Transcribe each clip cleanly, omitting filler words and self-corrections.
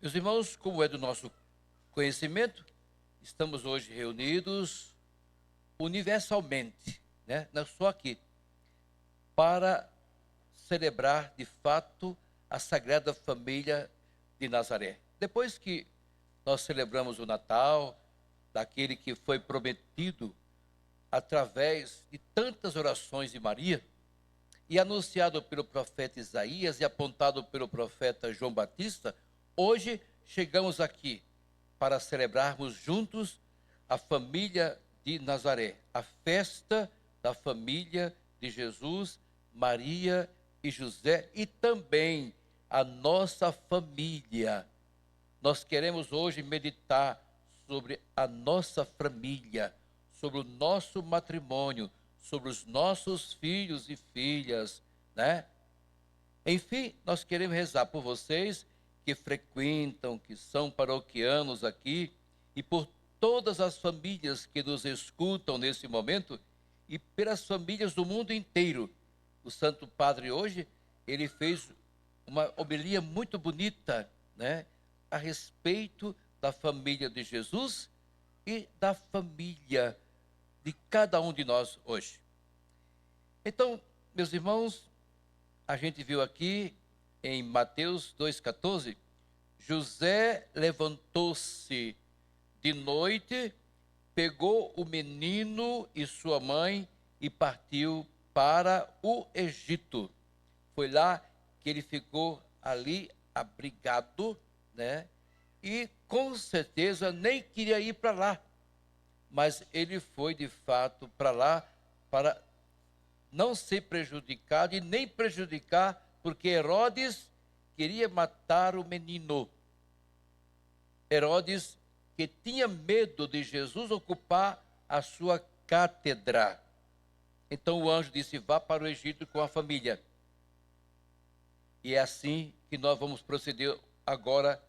Meus irmãos, como é do nosso conhecimento, estamos hoje reunidos universalmente, né? Não só aqui, para celebrar de fato a Sagrada Família de Nazaré. Depois que nós celebramos o Natal, daquele que foi prometido através de tantas orações de Maria, e anunciado pelo profeta Isaías e apontado pelo profeta João Batista, hoje chegamos aqui para celebrarmos juntos a família de Nazaré, a festa da família de Jesus, Maria e José e também a nossa família. Nós queremos hoje meditar sobre a nossa família, sobre o nosso matrimônio, sobre os nossos filhos e filhas, né? Enfim, nós queremos rezar por vocês que frequentam, que são paroquianos aqui, e por todas as famílias que nos escutam nesse momento, e pelas famílias do mundo inteiro. O Santo Padre hoje, ele fez uma homilia muito bonita, né? A respeito da família de Jesus e da família de cada um de nós hoje. Então, meus irmãos, a gente viu aqui em Mateus 2,14, José levantou-se de noite, pegou o menino e sua mãe e partiu para o Egito. Foi lá que ele ficou ali abrigado, né? E com certeza nem queria ir para lá, mas ele foi de fato para lá para não ser prejudicado e nem prejudicar, porque Herodes queria matar o menino. Herodes, que tinha medo de Jesus ocupar a sua cátedra. Então o anjo disse: vá para o Egito com a família. E é assim que nós vamos proceder agora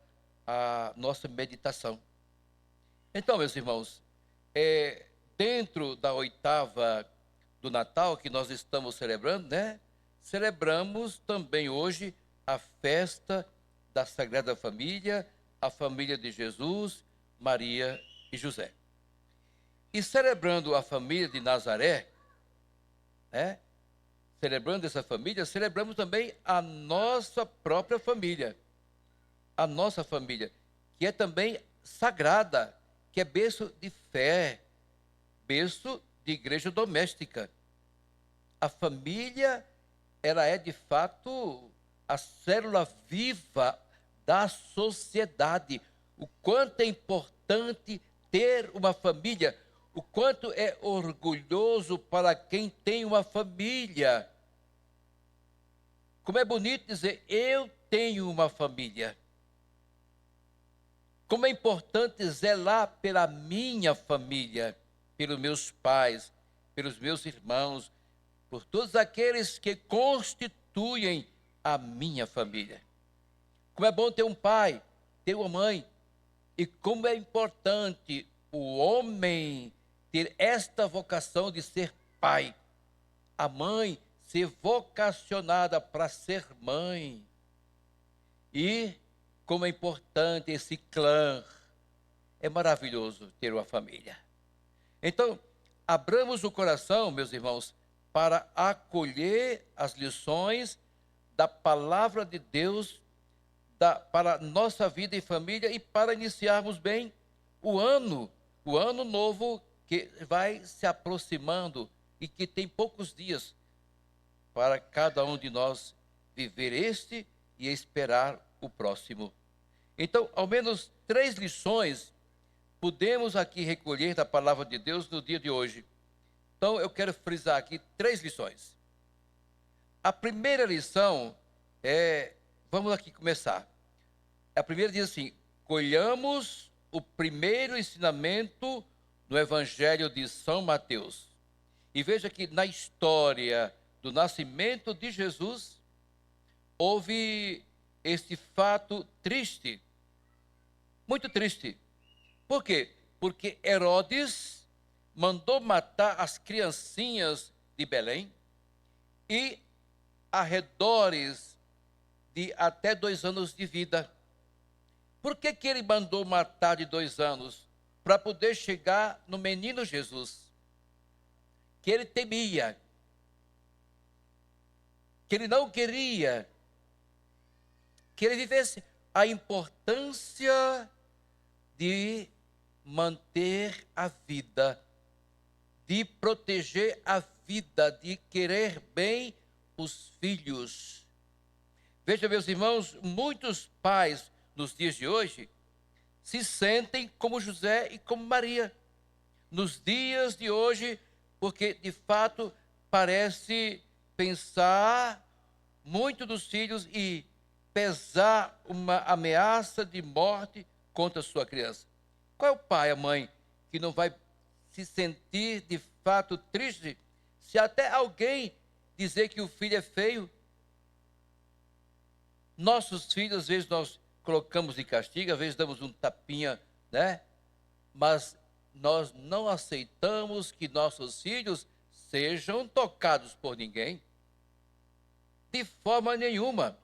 a nossa meditação. Então, meus irmãos, dentro da oitava do Natal que nós estamos celebrando, né? Celebramos também hoje a festa da Sagrada Família, a família de Jesus, Maria e José. E celebrando a família de Nazaré, né? Celebrando essa família, celebramos também a nossa própria família. A nossa família, que é também sagrada, que é berço de fé, berço de igreja doméstica. A família, ela é de fato a célula viva da sociedade. O quanto é importante ter uma família, o quanto é orgulhoso para quem tem uma família. Como é bonito dizer, eu tenho uma família. Como é importante zelar pela minha família, pelos meus pais, pelos meus irmãos, por todos aqueles que constituem a minha família. Como é bom ter um pai, ter uma mãe, e como é importante o homem ter esta vocação de ser pai, a mãe ser vocacionada para ser mãe, e como é importante esse clã. É maravilhoso ter uma família. Então, abramos o coração, meus irmãos, para acolher as lições da palavra de Deus para nossa vida e família e para iniciarmos bem o ano novo que vai se aproximando e que tem poucos dias para cada um de nós viver este e esperar o próximo. Então, ao menos 3 lições podemos aqui recolher da palavra de Deus no dia de hoje. Então, eu quero frisar aqui 3 lições. A primeira lição vamos aqui começar. A primeira diz assim: colhamos o primeiro ensinamento no Evangelho de São Mateus. E veja que na história do nascimento de Jesus, houve este fato triste, muito triste. Por quê? Porque Herodes mandou matar as criancinhas de Belém e arredores de até 2 anos de vida. Por que que ele mandou matar de 2 anos? Para poder chegar no menino Jesus, que ele temia, que ele não queria, que ele vivesse a importância de manter a vida, de proteger a vida, de querer bem os filhos. Veja, meus irmãos, muitos pais nos dias de hoje se sentem como José e como Maria nos dias de hoje, porque de fato parece pensar muito dos filhos e pesar uma ameaça de morte contra a sua criança. Qual é o pai, a mãe, que não vai se sentir de fato triste se até alguém dizer que o filho é feio? Nossos filhos, às vezes nós colocamos de castigo, às vezes damos um tapinha, né? Mas nós não aceitamos que nossos filhos sejam tocados por ninguém, de forma nenhuma.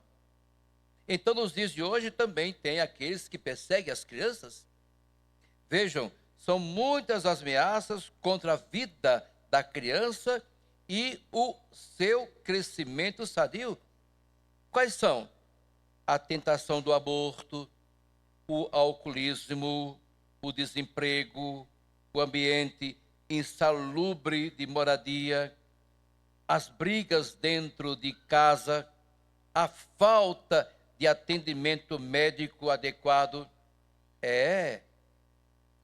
Então, nos dias de hoje também tem aqueles que perseguem as crianças. Vejam, são muitas as ameaças contra a vida da criança e o seu crescimento sadio. Quais são? A tentação do aborto, o alcoolismo, o desemprego, o ambiente insalubre de moradia, as brigas dentro de casa, a falta de atendimento médico adequado.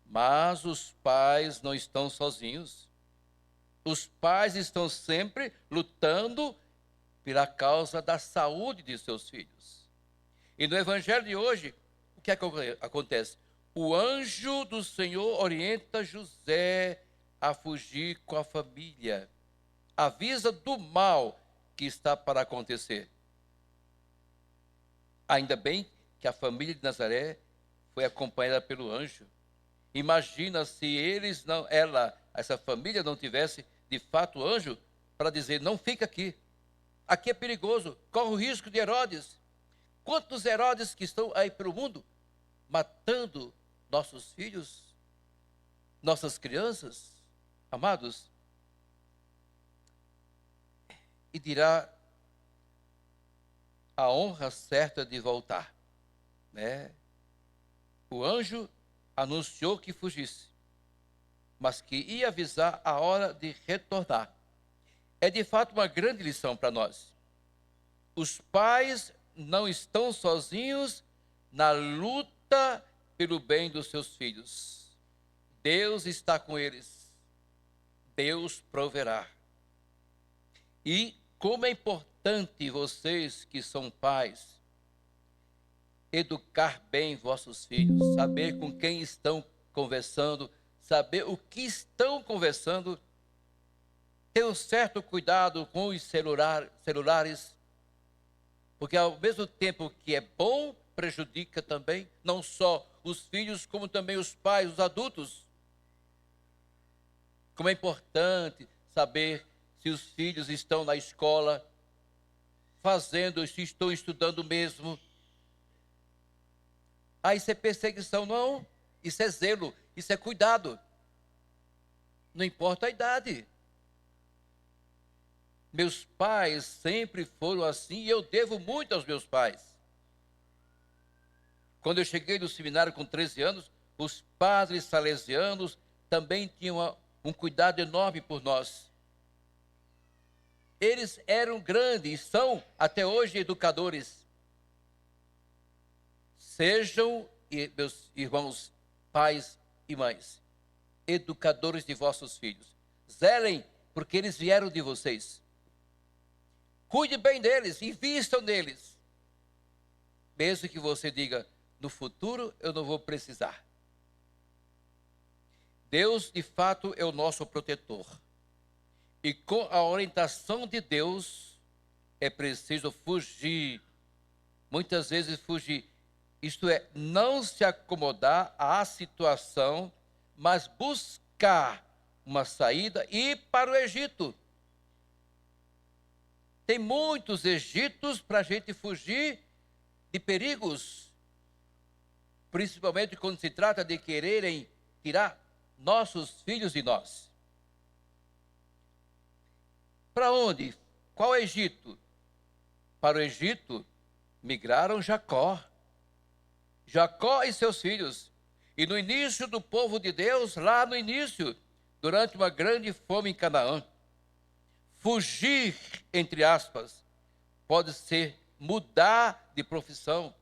Mas os pais não estão sozinhos. Os pais estão sempre lutando pela causa da saúde de seus filhos. E no evangelho de hoje, o que acontece? O anjo do Senhor orienta José a fugir com a família. Avisa do mal que está para acontecer. Ainda bem que a família de Nazaré foi acompanhada pelo anjo. Imagina se essa família não tivesse de fato anjo para dizer: não fica aqui. Aqui é perigoso, corre o risco de Herodes. Quantos Herodes que estão aí pelo mundo matando nossos filhos, nossas crianças, amados? E dirá a honra certa de voltar, né? O anjo anunciou que fugisse, mas que ia avisar a hora de retornar. É de fato uma grande lição para nós. Os pais não estão sozinhos na luta pelo bem dos seus filhos. Deus está com eles. Deus proverá. E como é importante vocês que são pais educar bem vossos filhos, saber com quem estão conversando, saber o que estão conversando, ter um certo cuidado com os celulares, porque ao mesmo tempo que é bom, prejudica também, não só os filhos, como também os pais, os adultos. Como é importante saber se os filhos estão na escola, se estão estudando mesmo. Isso é perseguição, não. Isso é zelo, isso é cuidado. Não importa a idade. Meus pais sempre foram assim e eu devo muito aos meus pais. Quando eu cheguei no seminário com 13 anos, os padres salesianos também tinham um cuidado enorme por nós. Eles eram grandes, são até hoje educadores. Sejam, meus irmãos, pais e mães, educadores de vossos filhos. Zelem, porque eles vieram de vocês. Cuide bem deles, invistam neles. Mesmo que você diga: no futuro eu não vou precisar. Deus, de fato, é o nosso protetor. E com a orientação de Deus, é preciso fugir. Muitas vezes fugir. Isto é, não se acomodar à situação, mas buscar uma saída e ir para o Egito. Tem muitos Egitos para a gente fugir de perigos. principalmente quando se trata de quererem tirar nossos filhos de nós. Para onde? Qual Egito? Para o Egito migraram Jacó e seus filhos. E no início do povo de Deus, lá no início, durante uma grande fome em Canaã, fugir, entre aspas, pode ser mudar de profissão,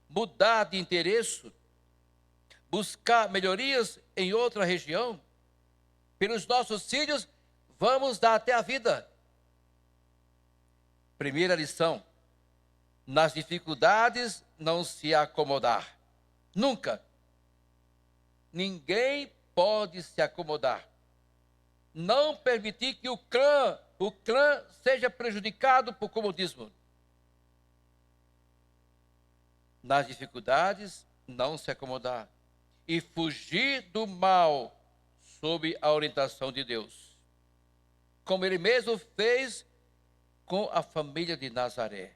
mudar de interesse, buscar melhorias em outra região. Pelos nossos filhos, vamos dar até a vida. Primeira lição: nas dificuldades não se acomodar. Nunca. Ninguém pode se acomodar. Não permitir que o clã seja prejudicado por comodismo. Nas dificuldades, não se acomodar. E fugir do mal sob a orientação de Deus. Como ele mesmo fez com a família de Nazaré.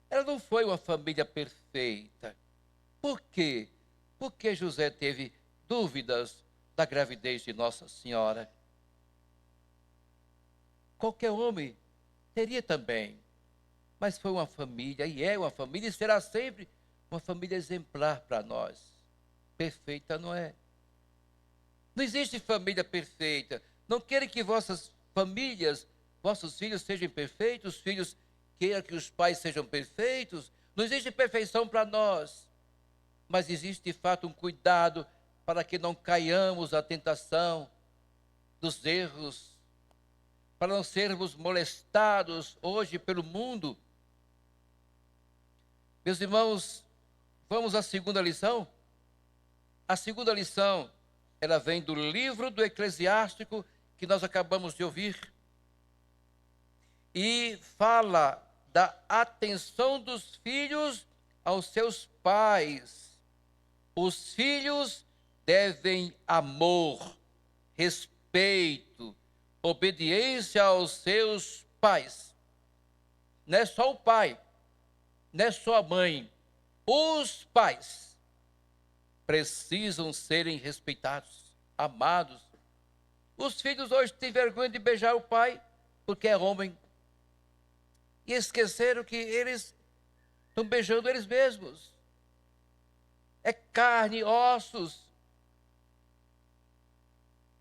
Ela não foi uma família perfeita. Por quê? Porque José teve dúvidas da gravidez de Nossa Senhora. Qualquer homem teria também. Mas foi uma família, e é uma família, e será sempre uma família exemplar para nós. Perfeita não é. Não existe família perfeita. Não querem que vossas famílias, vossos filhos sejam perfeitos, os filhos queiram que os pais sejam perfeitos. Não existe perfeição para nós. Mas existe de fato um cuidado para que não caiamos à tentação dos erros, para não sermos molestados hoje pelo mundo. Meus irmãos, vamos à segunda lição? A segunda lição, ela vem do livro do Eclesiástico que nós acabamos de ouvir. E fala da atenção dos filhos aos seus pais. Os filhos devem amor, respeito, obediência aos seus pais. Não é só o pai, não é só a mãe. Os pais precisam serem respeitados, amados. Os filhos hoje têm vergonha de beijar o pai, porque é homem. E esqueceram que eles estão beijando eles mesmos. É carne, ossos.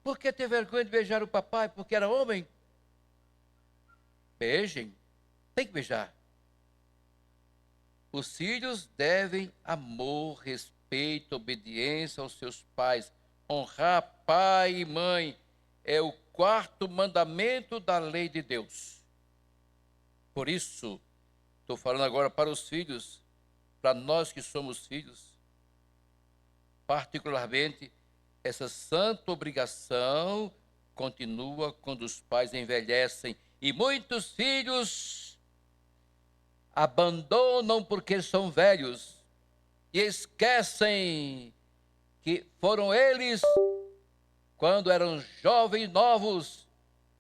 Por que ter vergonha de beijar o papai? Porque era homem? Beijem. Tem que beijar. Os filhos devem amor, respeito, obediência aos seus pais. Honrar pai e mãe é o quarto mandamento da lei de Deus. Por isso, estou falando agora para os filhos, para nós que somos filhos, particularmente, essa santa obrigação continua quando os pais envelhecem e muitos filhos abandonam porque são velhos e esquecem que foram eles, quando eram jovens novos,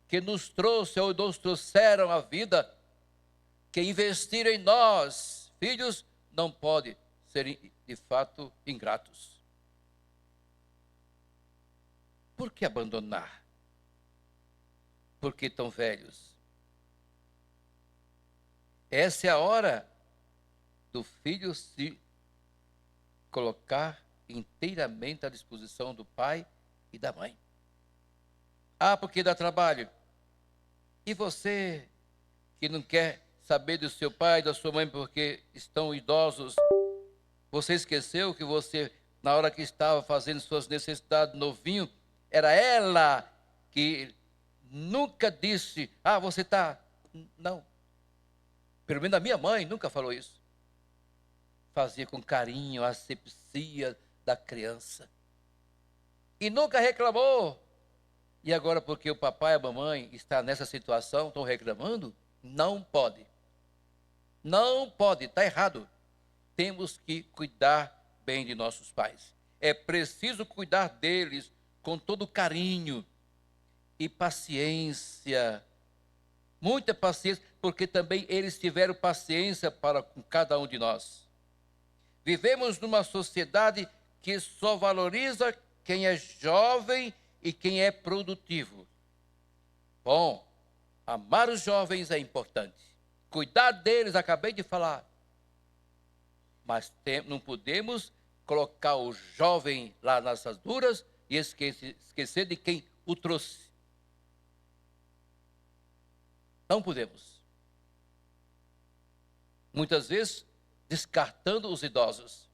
que nos trouxeram a vida, que investiram em nós. Filhos não podem ser, de fato, ingratos. Por que abandonar? Porque tão velhos. Essa é a hora do filho se colocar inteiramente à disposição do pai e da mãe. Ah, porque dá trabalho. E você que não quer saber do seu pai e da sua mãe porque estão idosos, você esqueceu que você, na hora que estava fazendo suas necessidades novinho, era ela que nunca disse, você está... Não. Pelo menos a minha mãe nunca falou isso. Fazia com carinho a asepsia da criança. E nunca reclamou. E agora, porque o papai e a mamãe estão nessa situação, estão reclamando? Não pode. Não pode, está errado. Temos que cuidar bem de nossos pais. É preciso cuidar deles com todo carinho e paciência. Muita paciência, porque também eles tiveram paciência para com cada um de nós. Vivemos numa sociedade que só valoriza quem é jovem e quem é produtivo. Bom, amar os jovens é importante. Cuidar deles, acabei de falar. Mas não podemos colocar o jovem lá nas duras e esquecer de quem o trouxe. Não podemos. Muitas vezes, descartando os idosos.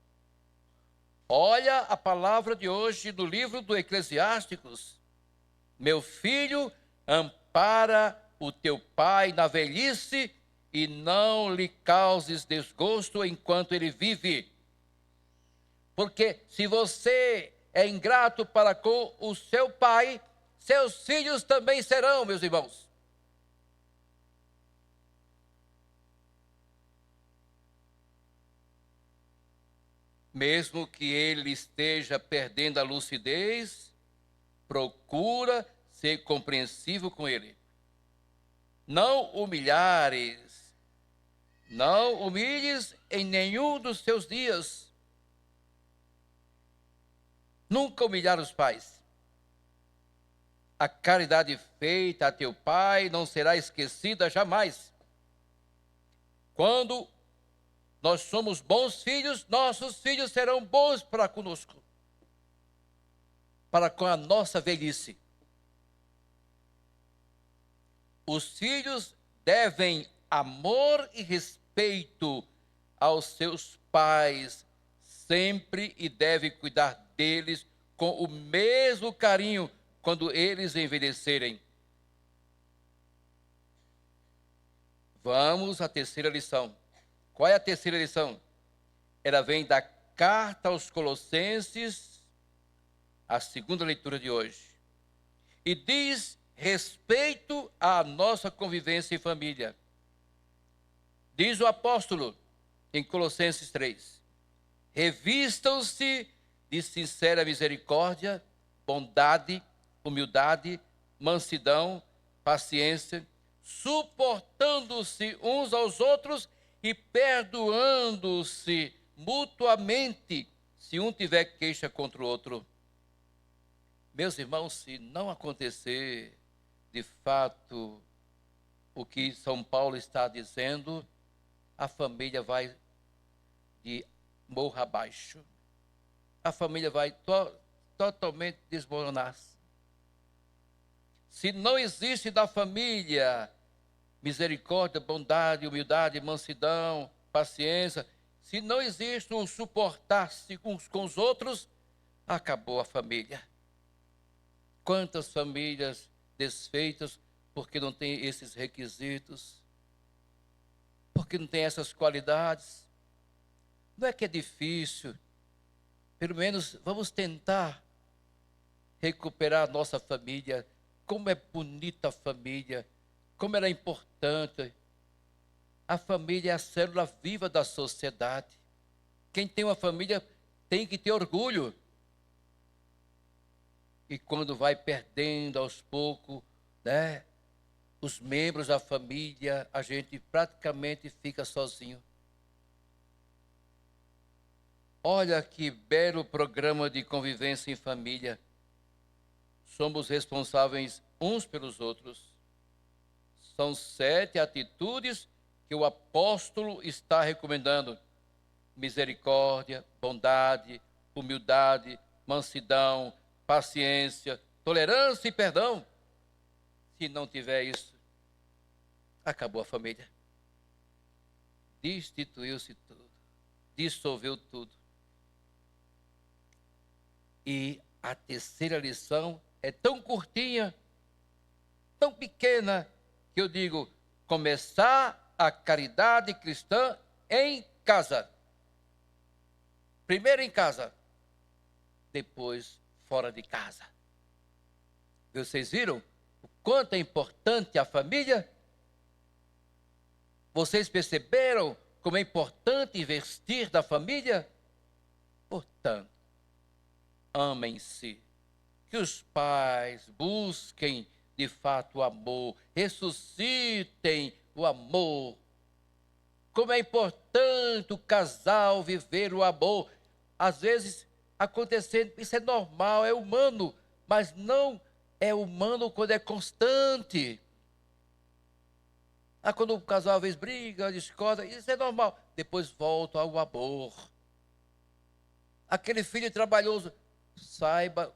Olha a palavra de hoje do livro do Eclesiásticos. Meu filho, ampara o teu pai na velhice e não lhe causes desgosto enquanto ele vive. Porque se você é ingrato para com o seu pai, seus filhos também serão, meus irmãos. Mesmo que ele esteja perdendo a lucidez, procura ser compreensivo com ele. Não humilhes em nenhum dos seus dias. Nunca humilhar os pais. A caridade feita a teu pai não será esquecida jamais. Quando nós somos bons filhos, nossos filhos serão bons para conosco, para com a nossa velhice. Os filhos devem amor e respeito aos seus pais sempre e devem cuidar deles com o mesmo carinho quando eles envelhecerem. Vamos à terceira lição. Qual é a terceira lição? Ela vem da carta aos Colossenses, a segunda leitura de hoje. E diz respeito à nossa convivência em família. Diz o apóstolo em Colossenses 3: revistam-se de sincera misericórdia, bondade, humildade, mansidão, paciência, suportando-se uns aos outros e perdoando-se mutuamente, se um tiver queixa contra o outro. Meus irmãos, se não acontecer de fato o que São Paulo está dizendo, a família vai de morro abaixo. A família vai totalmente desmoronar-se. Se não existe da família misericórdia, bondade, humildade, mansidão, paciência, se não existe um suportar-se uns com os outros, acabou a família. Quantas famílias desfeitas porque não tem esses requisitos, porque não tem essas qualidades. Não é que é difícil, pelo menos vamos tentar recuperar a nossa família. Como é bonita a família, como ela é importante. A família é a célula viva da sociedade. Quem tem uma família tem que ter orgulho. E quando vai perdendo aos poucos, né, os membros da família, a gente praticamente fica sozinho. Olha que belo programa de convivência em família. Somos responsáveis uns pelos outros. São 7 atitudes que o apóstolo está recomendando: misericórdia, bondade, humildade, mansidão, paciência, tolerância e perdão. Se não tiver isso, acabou a família. Destituiu-se tudo, dissolveu tudo. E a terceira lição é tão curtinha, tão pequena, que eu digo: começar a caridade cristã em casa. Primeiro em casa, depois fora de casa. Vocês viram o quanto é importante a família? Vocês perceberam como é importante investir na família? Portanto, amem-se. Que os pais busquem de fato o amor, ressuscitem o amor Como é importante o casal viver o amor. Às vezes, acontecendo, isso é normal, é humano, mas não é humano quando é constante. Quando o casal às vezes briga, discorda, isso é normal. Depois volta ao amor. Aquele filho trabalhoso, saiba,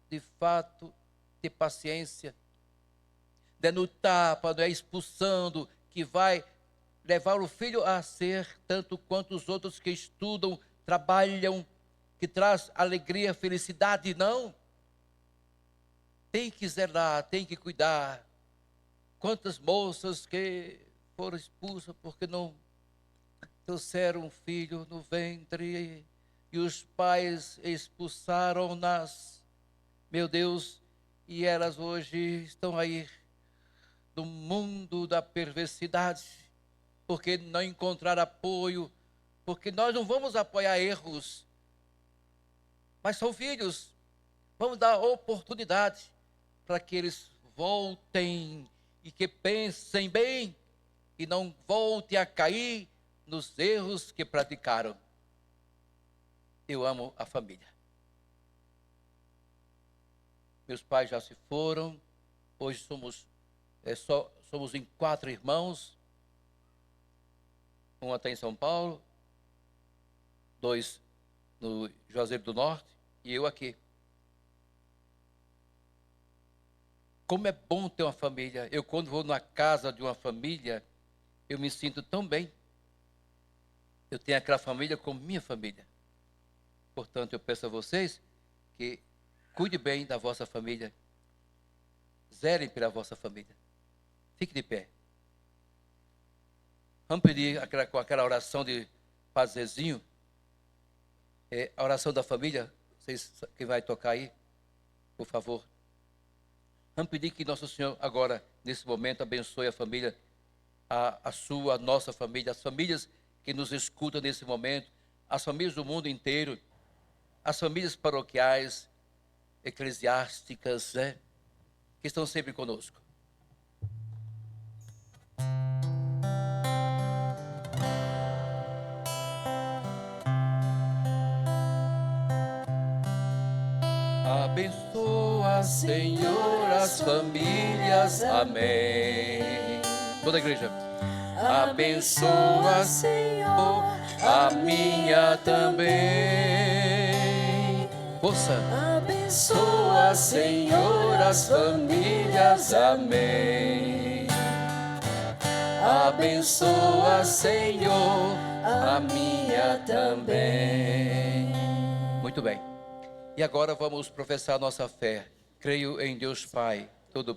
de fato, ter paciência. Não é no tapa, não é expulsando, que vai levar o filho a ser tanto quanto os outros que estudam, trabalham, que traz alegria, felicidade, não. Tem que zelar, tem que cuidar. Quantas moças que foram expulsas porque não trouxeram um filho no ventre e os pais expulsaram-nas, meu Deus, e elas hoje estão aí no mundo da perversidade, porque não encontraram apoio, porque nós não vamos apoiar erros, mas são filhos, vamos dar oportunidade para que eles voltem e que pensem bem e não voltem a cair nos erros que praticaram. Eu amo a família. Meus pais já se foram, hoje somos em 4 irmãos. Um está em São Paulo, 2 no Juazeiro do Norte e eu aqui. Como é bom ter uma família. Eu, quando vou na casa de uma família, eu me sinto tão bem. Eu tenho aquela família como minha família. Portanto, eu peço a vocês que cuide bem da vossa família. Zelem pela vossa família. Fique de pé. Vamos pedir com aquela oração de Pazezinho. A oração da família. Vocês, quem vai tocar aí? Por favor. Vamos pedir que Nosso Senhor agora, nesse momento, abençoe a família, a nossa família, as famílias que nos escutam nesse momento, as famílias do mundo inteiro, as famílias paroquiais, eclesiásticas, que estão sempre conosco. Abençoa, Senhor, as famílias. Amém. Toda a igreja. Abençoa, Senhor, a minha também. Força. Abençoa, Senhor, as famílias. Amém. Abençoa, Senhor, a minha também. Muito bem. E agora vamos professar nossa fé. Creio em Deus Pai, todo